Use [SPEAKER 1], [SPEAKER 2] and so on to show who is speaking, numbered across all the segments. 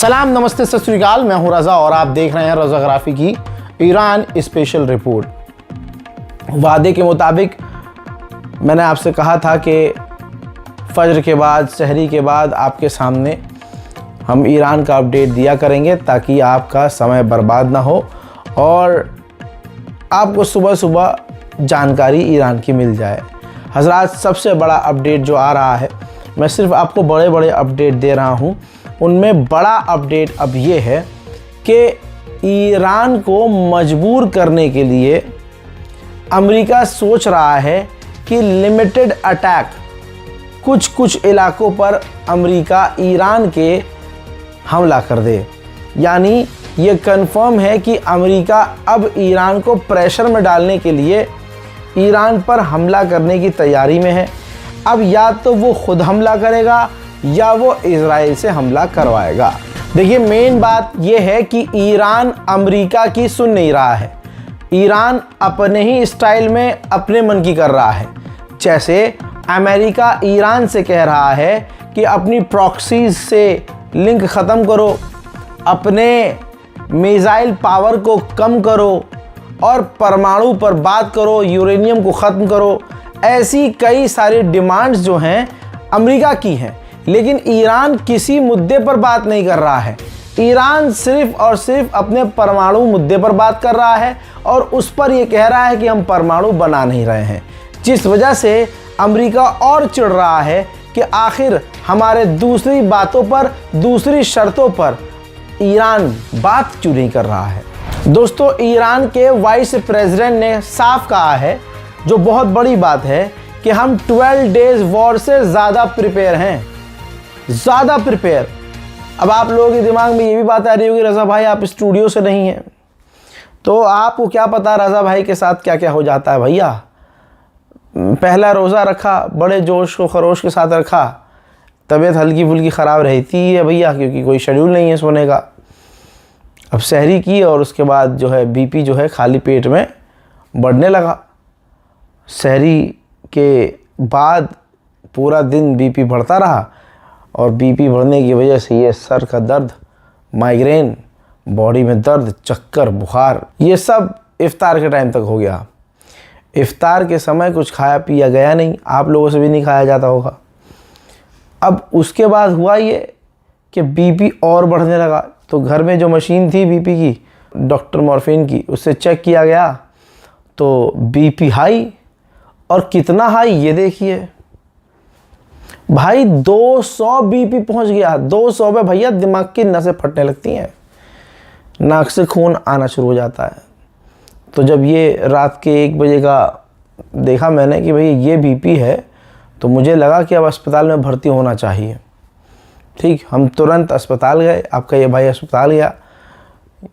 [SPEAKER 1] सलाम, नमस्ते, सत श्री अकाल। मैं हूं रज़ा और आप देख रहे हैं रज़ाग्राफी की ईरान स्पेशल रिपोर्ट। वादे के मुताबिक मैंने आपसे कहा था कि फजर के बाद, सहरी के बाद आपके सामने हम ईरान का अपडेट दिया करेंगे ताकि आपका समय बर्बाद ना हो और आपको सुबह सुबह जानकारी ईरान की मिल जाए। हज़रात, सबसे बड़ा अपडेट जो आ रहा है, मैं सिर्फ आपको बड़े बड़े अपडेट दे रहा हूँ, उनमें बड़ा अपडेट अब ये है कि ईरान को मजबूर करने के लिए अमेरिका सोच रहा है कि लिमिटेड अटैक कुछ इलाकों पर अमेरिका ईरान के हमला कर दे। यानी ये कंफर्म है कि अमेरिका अब ईरान को प्रेशर में डालने के लिए ईरान पर हमला करने की तैयारी में है। अब या तो वो खुद हमला करेगा या वो इजराइल से हमला करवाएगा। देखिए, मेन बात ये है कि ईरान अमेरिका की सुन नहीं रहा है। ईरान अपने ही स्टाइल में अपने मन की कर रहा है। जैसे अमेरिका ईरान से कह रहा है कि अपनी प्रॉक्सीज से लिंक ख़त्म करो, अपने मिसाइल पावर को कम करो और परमाणु पर बात करो, यूरेनियम को ख़त्म करो। ऐसी कई सारी डिमांड्स जो हैं अमेरिका की हैं, लेकिन ईरान किसी मुद्दे पर बात नहीं कर रहा है। ईरान सिर्फ और सिर्फ अपने परमाणु मुद्दे पर बात कर रहा है और उस पर यह कह रहा है कि हम परमाणु बना नहीं रहे हैं, जिस वजह से अमेरिका और चिढ़ रहा है कि आखिर हमारे दूसरी बातों पर, दूसरी शर्तों पर ईरान बात क्यों नहीं कर रहा है। दोस्तों, ईरान के वाइस प्रेसिडेंट ने साफ कहा है, जो बहुत बड़ी बात है, कि हम 12 डेज वॉर से ज़्यादा प्रिपेयर हैं, ज़्यादा प्रिपेयर। अब आप लोगों के दिमाग में ये भी बात आ रही होगी, रज़ा भाई आप स्टूडियो से नहीं हैं, तो आपको क्या पता रज़ा भाई के साथ क्या क्या हो जाता है। भैया, पहला रोज़ा रखा, बड़े जोश व खरोश के साथ रखा, तबीयत हल्की फुल्की ख़राब रहती है भैया, क्योंकि कोई शेड्यूल नहीं है सोने का। अब सहरी की और उसके बाद जो है बीपी जो है खाली पेट में बढ़ने लगा। सहरी के बाद पूरा दिन बीपी बढ़ता रहा और बीपी बढ़ने की वजह से ये सर का दर्द, माइग्रेन, बॉडी में दर्द, चक्कर, बुखार, ये सब इफ्तार के टाइम तक हो गया। इफ्तार के समय कुछ खाया पिया गया नहीं, आप लोगों से भी नहीं खाया जाता होगा। अब उसके बाद हुआ ये कि बीपी और बढ़ने लगा, तो घर में जो मशीन थी बीपी की, डॉक्टर मॉर्फिन की, उससे चेक किया गया तो बीपी हाई। और कितना हाई ये देखिए भाई, 200 बीपी पहुंच गया। 200 पे भैया दिमाग की नसें फटने लगती हैं, नाक से खून आना शुरू हो जाता है। तो जब ये रात के 1 बजे का देखा मैंने कि भाई ये बीपी है, तो मुझे लगा कि अब अस्पताल में भर्ती होना चाहिए। ठीक, हम तुरंत अस्पताल गए। आपका ये भाई अस्पताल गया,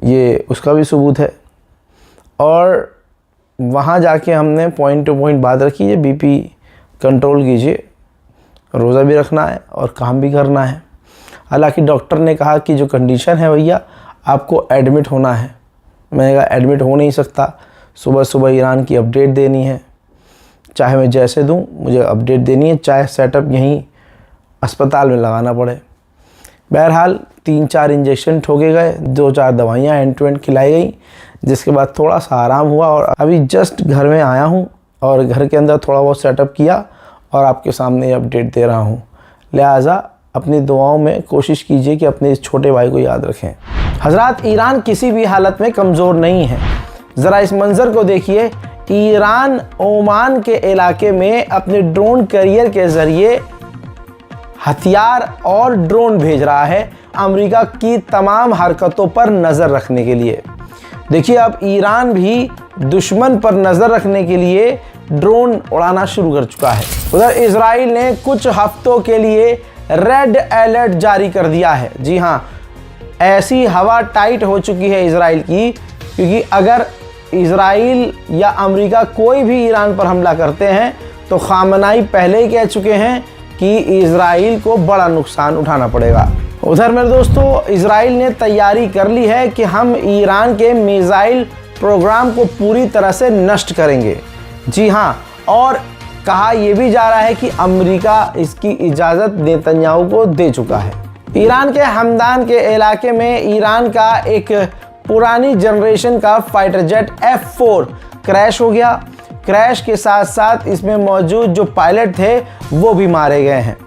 [SPEAKER 1] ये उसका भी सबूत है। और वहाँ जाके हमने पॉइंट टू पॉइंट बात रखी, ये बीपी कंट्रोल कीजिए, रोज़ा भी रखना है और काम भी करना है। हालांकि डॉक्टर ने कहा कि जो कंडीशन है भैया, आपको एडमिट होना है। मैंने कहा एडमिट हो नहीं सकता, सुबह सुबह ईरान की अपडेट देनी है, चाहे मैं जैसे दूं मुझे अपडेट देनी है, चाहे सेटअप यहीं अस्पताल में लगाना पड़े। बहरहाल 3-4 इंजेक्शन ठोके गए, 2-4 दवाइयाँ एंड टू एंड खिलाई गई, जिसके बाद थोड़ा सा आराम हुआ और अभी जस्ट घर में आया हूँ और घर के अंदर थोड़ा बहुत सेटअप किया और आपके सामने अपडेट दे रहा हूँ। लिहाजा अपनी दुआओं में कोशिश कीजिए कि अपने इस छोटे भाई को याद रखें। हज़रात, ईरान किसी भी हालत में कमज़ोर नहीं है। ज़रा इस मंज़र को देखिए, ईरान ओमान के इलाके में अपने ड्रोन कैरियर के ज़रिए हथियार और ड्रोन भेज रहा है अमेरिका की तमाम हरकतों पर नज़र रखने के लिए। देखिए, अब ईरान भी दुश्मन पर नज़र रखने के लिए ड्रोन उड़ाना शुरू कर चुका है। उधर इजराइल ने कुछ हफ्तों के लिए रेड अलर्ट जारी कर दिया है। जी हाँ, ऐसी हवा टाइट हो चुकी है इजराइल की, क्योंकि अगर इजराइल या अमेरिका कोई भी ईरान पर हमला करते हैं तो खामनाई पहले ही कह चुके हैं कि इजराइल को बड़ा नुकसान उठाना पड़ेगा। उधर मेरे दोस्तों, इजराइल ने तैयारी कर ली है कि हम ईरान के मिसाइल प्रोग्राम को पूरी तरह से नष्ट करेंगे। जी हाँ, और कहा यह भी जा रहा है कि अमेरिका इसकी इजाज़त नेतन्याहू को दे चुका है। ईरान के हमदान के इलाके में ईरान का एक पुरानी जनरेशन का फाइटर जेट F4 क्रैश हो गया। क्रैश के साथ साथ इसमें मौजूद जो पायलट थे वो भी मारे गए हैं।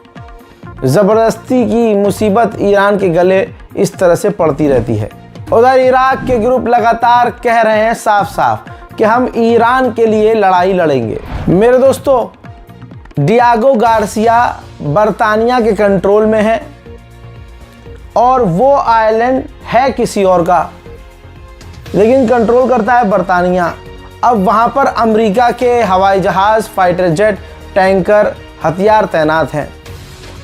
[SPEAKER 1] ज़बरदस्ती की मुसीबत ईरान के गले इस तरह से पड़ती रहती है। उधर इराक के ग्रुप लगातार कह रहे हैं साफ साफ कि हम ईरान के लिए लड़ाई लड़ेंगे। मेरे दोस्तों, डियागो गार्सिया बरतानिया के कंट्रोल में है और वो आइलैंड है किसी और का, लेकिन कंट्रोल करता है बरतानिया। अब वहाँ पर अमेरिका के हवाई जहाज़, फाइटर जेट, टैंकर, हथियार तैनात हैं।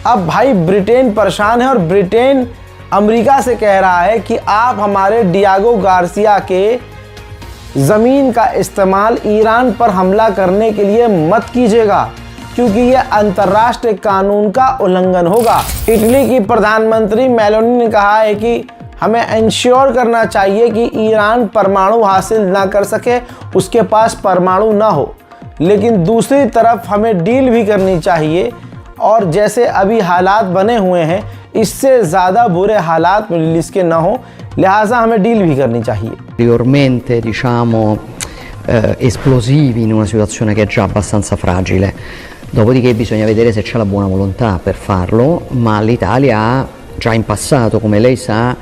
[SPEAKER 1] अब भाई ब्रिटेन परेशान है और ब्रिटेन अमेरिका से कह रहा है कि आप हमारे डियागो गार्सिया के ज़मीन का इस्तेमाल ईरान पर हमला करने के लिए मत कीजिएगा, क्योंकि यह अंतर्राष्ट्रीय कानून का उल्लंघन होगा। इटली की प्रधानमंत्री मेलोनी ने कहा है कि हमें इंश्योर करना चाहिए कि ईरान परमाणु हासिल ना कर सके, उसके पास परमाणु ना हो, लेकिन दूसरी तरफ हमें डील भी करनी चाहिए और जैसे अभी हालात बने हुए हैं इससे ज़्यादा बुरे हालात मिडिल ईस्ट के ना हो, लिहाजा हमें डील भी करनी चाहिए।
[SPEAKER 2] Ulteriormente diciamo esplosivi in una situazione che è già abbastanza fragile. Dopodiché bisogna vedere se c'è la buona volontà per farlo, ma l'Italia ha già in passato, come lei sa,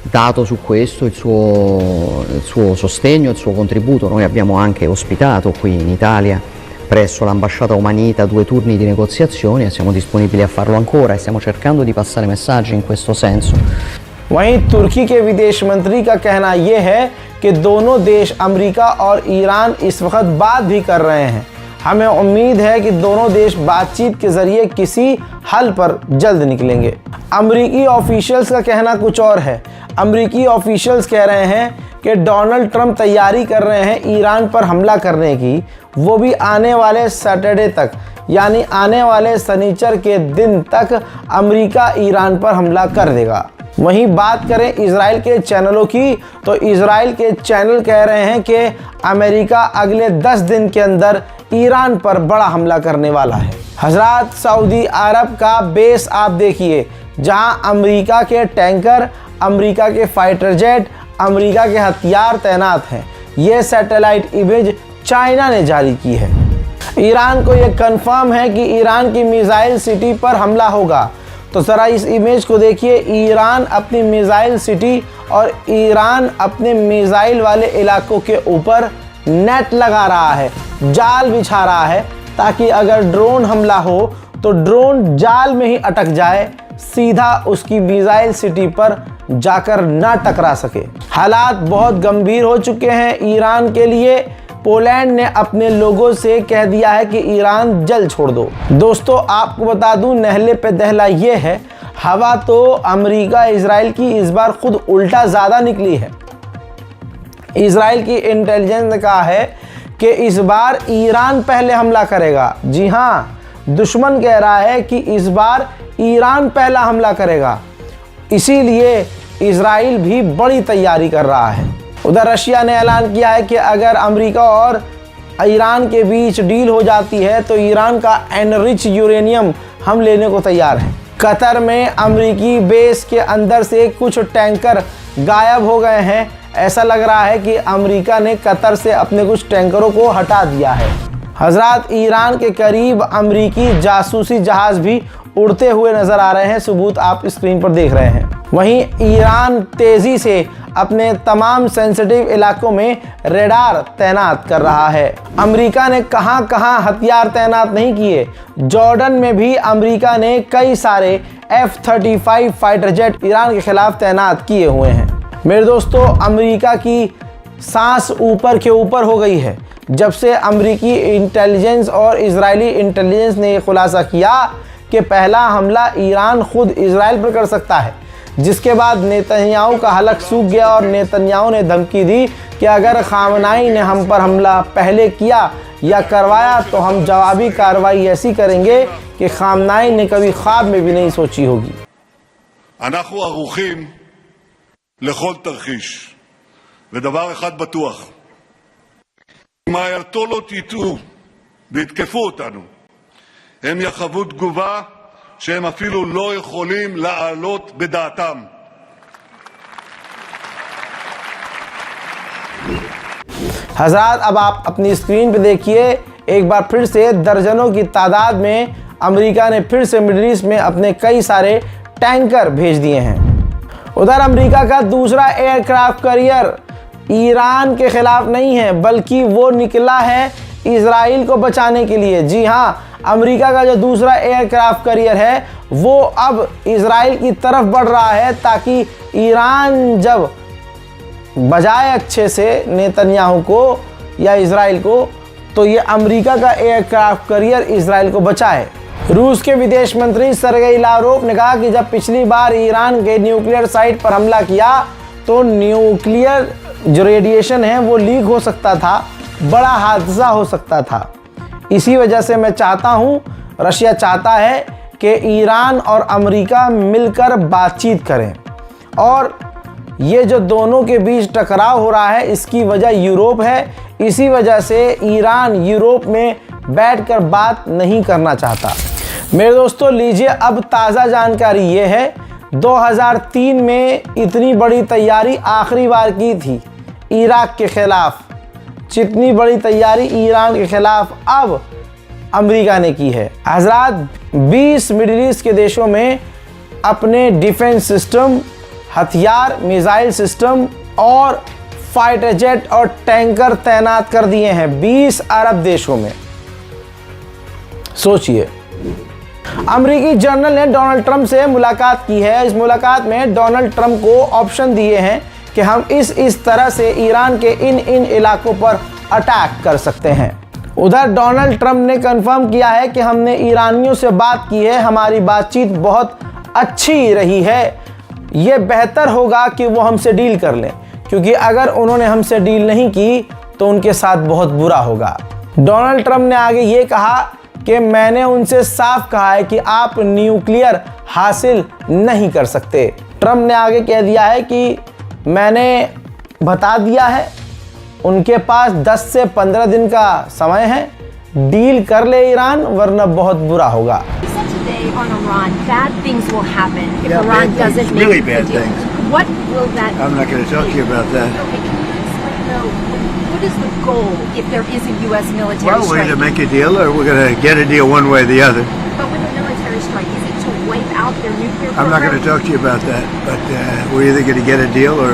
[SPEAKER 2] dato su questo il suo sostegno, il suo contributo. Noi abbiamo anche ospitato qui in Italia presso l'ambasciata omanita 2 turni di negoziazione e siamo disponibili a farlo ancora e stiamo cercando di passare messaggi in questo senso.
[SPEAKER 1] वहीं तुर्की के विदेश मंत्री का कहना यह है कि दोनों देश अमेरिका और ईरान इस वक्त बात भी कर रहे हैं। हमें उम्मीद है कि दोनों देश बातचीत के जरिए किसी हल पर जल्द निकलेंगे। अमेरिकी ऑफिशियल्स का कहना कुछ और है। अमेरिकी ऑफिशियल्स कह रहे हैं कि डोनाल्ड ट्रंप तैयारी कर रहे हैं ईरान पर हमला करने की, वो भी आने वाले सैटरडे तक, यानी आने वाले शनिचर के दिन तक अमेरिका ईरान पर हमला कर देगा। वहीं बात करें इजराइल के चैनलों की, तो इजराइल के चैनल कह रहे हैं कि अमेरिका अगले 10 दिन के अंदर ईरान पर बड़ा हमला करने वाला है। हजरात, सऊदी अरब का बेस आप देखिए, जहां अमेरिका के टैंकर, अमेरिका के फाइटर जेट, अमेरिका के हथियार तैनात हैं। ये सैटेलाइट इमेज चाइना ने जारी की है। ईरान को यह कंफर्म है कि ईरान की मिसाइल सिटी पर हमला होगा। तो ज़रा इस इमेज को देखिए, ईरान अपनी मिसाइल सिटी और ईरान अपने मिसाइल वाले इलाकों के ऊपर नेट लगा रहा है, जाल बिछा रहा है, ताकि अगर ड्रोन हमला हो तो ड्रोन जाल में ही अटक जाए, सीधा उसकी मिसाइल सिटी पर जाकर ना टकरा सके। हालात बहुत गंभीर हो चुके हैं ईरान के लिए। पोलैंड ने अपने लोगों से कह दिया है कि ईरान जल छोड़ दो। दोस्तों, आपको बता दूं, नहले पे दहला ये है, हवा तो अमेरिका इजराइल की इस बार खुद उल्टा ज़्यादा निकली है। इजराइल की इंटेलिजेंस ने कहा है कि इस बार ईरान पहले हमला करेगा। जी हाँ, दुश्मन कह रहा है कि इस बार ईरान पहला हमला करेगा, इसीलिए इजराइल भी बड़ी तैयारी कर रहा है। उधर रशिया ने ऐलान किया है कि अगर अमेरिका और ईरान के बीच डील हो जाती है तो ईरान का एनरिच यूरेनियम हम लेने को तैयार हैं। कतर में अमेरिकी बेस के अंदर से कुछ टैंकर गायब हो गए हैं। ऐसा लग रहा है कि अमेरिका ने कतर से अपने कुछ टैंकरों को हटा दिया है। हजरात, ईरान के करीब अमेरिकी जासूसी जहाज भी उड़ते हुए नजर आ रहे हैं। सबूत आप स्क्रीन पर देख रहे हैं। वहीं ईरान तेजी से अपने तमाम सेंसिटिव इलाकों में रेडार तैनात कर रहा है। अमेरिका ने कहां कहां हथियार तैनात नहीं किए। जॉर्डन में भी अमेरिका ने कई सारे F-35 फाइटर जेट ईरान के खिलाफ तैनात किए हुए हैं। मेरे दोस्तों, अमेरिका की सांस ऊपर के ऊपर हो गई है जब से अमेरिकी इंटेलिजेंस और इजरायली इंटेलिजेंस ने यह खुलासा किया कि पहला हमला ईरान खुद इजराइल पर कर सकता है, जिसके बाद नेतन्याहू का हलक सूख गया और नेतन्याहू ने धमकी दी कि अगर खामनाई ने हम पर हमला पहले किया या करवाया तो हम जवाबी कार्रवाई ऐसी करेंगे कि खामनाई ने कभी ख्वाब में भी नहीं सोची होगी।
[SPEAKER 3] אנחנו ערוכים לכל תרחיש, ודבר אחד בטוח, אם האייתולות יטעו ויתקפו אותנו, הם יחוו תגובה שהם אפילו לא יכולים להעלות בדעתם.
[SPEAKER 1] हजरात, अब आप अपनी स्क्रीन पे देखिए, एक बार फिर से दर्जनों की तादाद में अमेरिका ने फिर से मिडिल ईस्ट में अपने कई सारे टैंकर भेज दिए हैं। उधर अमेरिका का दूसरा एयरक्राफ्ट कैरियर ईरान के खिलाफ नहीं है, बल्कि वो निकला है इजराइल को बचाने के लिए। जी हाँ, अमेरिका का जो दूसरा एयरक्राफ्ट कैरियर है वो अब इजराइल की तरफ बढ़ रहा है, ताकि ईरान जब बजाए अच्छे से नेतन्याहू को या इजराइल को, तो ये अमेरिका का एयरक्राफ्ट कैरियर इजराइल को बचाए। रूस के विदेश मंत्री सरगेई लावरोव ने कहा कि जब पिछली बार ईरान के न्यूक्लियर साइट पर हमला किया तो न्यूक्लियर जो रेडिएशन है वो लीक हो सकता था, बड़ा हादसा हो सकता था। इसी वजह से मैं चाहता हूँ, रशिया चाहता है कि ईरान और अमेरिका मिलकर बातचीत करें, और ये जो दोनों के बीच टकराव हो रहा है इसकी वजह यूरोप है। इसी वजह से ईरान यूरोप में बैठकर बात नहीं करना चाहता। मेरे दोस्तों, लीजिए अब ताज़ा जानकारी ये है, 2003 में इतनी बड़ी तैयारी आखिरी बार की थी इराक के खिलाफ, जितनी बड़ी तैयारी ईरान के खिलाफ अब अमेरिका ने की है। हजरात, 20 मिडिल ईस्ट के देशों में अपने डिफेंस सिस्टम, हथियार, मिसाइल सिस्टम और फाइटर जेट और टैंकर तैनात कर दिए हैं 20 अरब देशों में। सोचिए, अमेरिकी जर्नल ने डोनाल्ड ट्रंप से मुलाकात की है। इस मुलाकात में डोनाल्ड ट्रंप को ऑप्शन दिए हैं कि हम इस तरह से ईरान के इन इलाकों पर अटैक कर सकते हैं। उधर डोनाल्ड ट्रंप ने कंफर्म किया है कि हमने ईरानियों से बात की है, हमारी बातचीत बहुत अच्छी रही है। ये बेहतर होगा कि वो हमसे डील कर लें, क्योंकि अगर उन्होंने हमसे डील नहीं की तो उनके साथ बहुत बुरा होगा। डोनाल्ड ट्रंप ने आगे ये कहा कि मैंने उनसे साफ कहा है कि आप न्यूक्लियर हासिल नहीं कर सकते। ट्रंप ने आगे कह दिया है कि मैंने बता दिया है, उनके पास 10 से 15 दिन का समय है, डील कर ले ईरान, वरना बहुत बुरा होगा।
[SPEAKER 4] On Iran, bad things will happen if
[SPEAKER 5] Yeah,
[SPEAKER 4] Iran
[SPEAKER 5] bad
[SPEAKER 4] doesn't
[SPEAKER 5] things,
[SPEAKER 4] make
[SPEAKER 5] really
[SPEAKER 4] a
[SPEAKER 5] bad
[SPEAKER 4] deal.
[SPEAKER 5] things.
[SPEAKER 4] What will that?
[SPEAKER 5] I'm not going to talk to you about that.
[SPEAKER 4] Okay, can you explain though? What is the goal if there is a U.S. military
[SPEAKER 5] Well, we're
[SPEAKER 4] strike?
[SPEAKER 5] going to make a deal, or we're going to get a deal one way or the other.
[SPEAKER 4] But with a military strike, is it to wipe out their nuclear program?
[SPEAKER 5] I'm not going to talk to you about that, but we're either going to get a deal or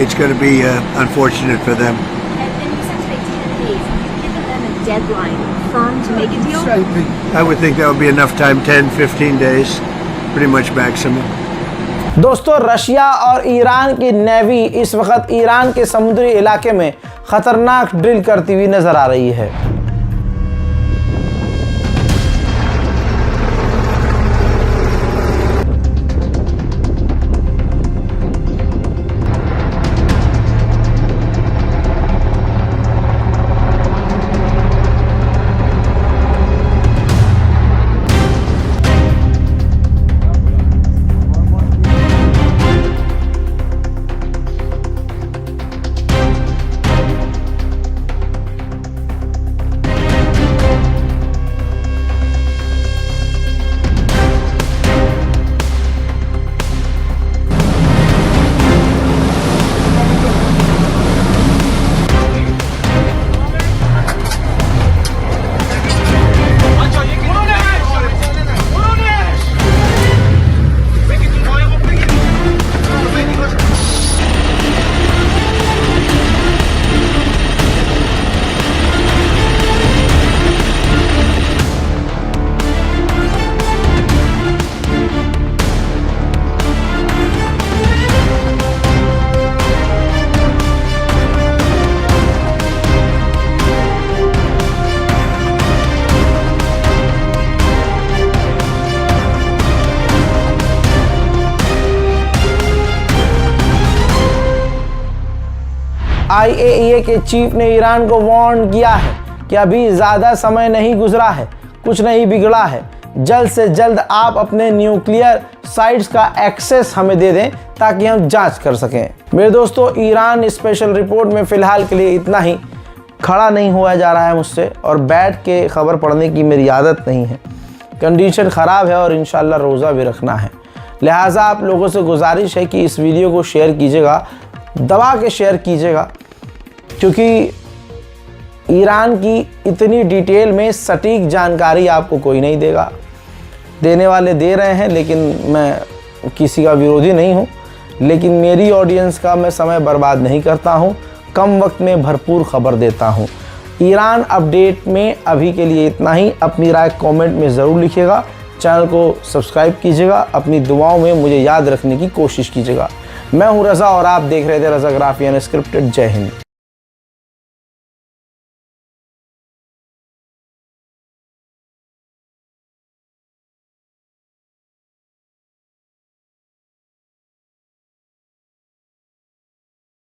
[SPEAKER 5] it's going to be unfortunate for them.
[SPEAKER 4] And you said today 10 days. Have you given them a deadline firm to make a deal?
[SPEAKER 5] I would think that would be enough time, 10, 15 days, pretty much maximum.
[SPEAKER 1] दोस्तों, Russia और Iran की navy इस वक्त Iran के समुद्री इलाके में खतरनाक ड्रिल करती हुई नजर आ रही है। IAEA के चीफ ने ईरान को वार्न किया है कि अभी ज़्यादा समय नहीं गुजरा है, कुछ नहीं बिगड़ा है, जल्द से जल्द आप अपने न्यूक्लियर साइट्स का एक्सेस हमें दे दें ताकि हम जांच कर सकें। मेरे दोस्तों, ईरान स्पेशल रिपोर्ट में फ़िलहाल के लिए इतना ही। खड़ा नहीं हुआ जा रहा है मुझसे, और बैठ के खबर पढ़ने की मेरी आदत नहीं है, कंडीशन ख़राब है और इंशाल्लाह रोज़ा भी रखना है। लिहाजा आप लोगों से गुजारिश है कि इस वीडियो को शेयर कीजिएगा, दबा के शेयर कीजिएगा, क्योंकि ईरान की इतनी डिटेल में सटीक जानकारी आपको कोई नहीं देगा। देने वाले दे रहे हैं, लेकिन मैं किसी का विरोधी नहीं हूँ, लेकिन मेरी ऑडियंस का मैं समय बर्बाद नहीं करता हूँ, कम वक्त में भरपूर खबर देता हूँ। ईरान अपडेट में अभी के लिए इतना ही। अपनी राय कमेंट में ज़रूर लिखिएगा, चैनल को सब्सक्राइब कीजिएगा, अपनी दुआओं में मुझे याद रखने की कोशिश कीजिएगा। मैं हूँ रज़ा और आप देख रहे थे रज़ाग्राफी अनस्क्रिप्टेड। जय हिंद।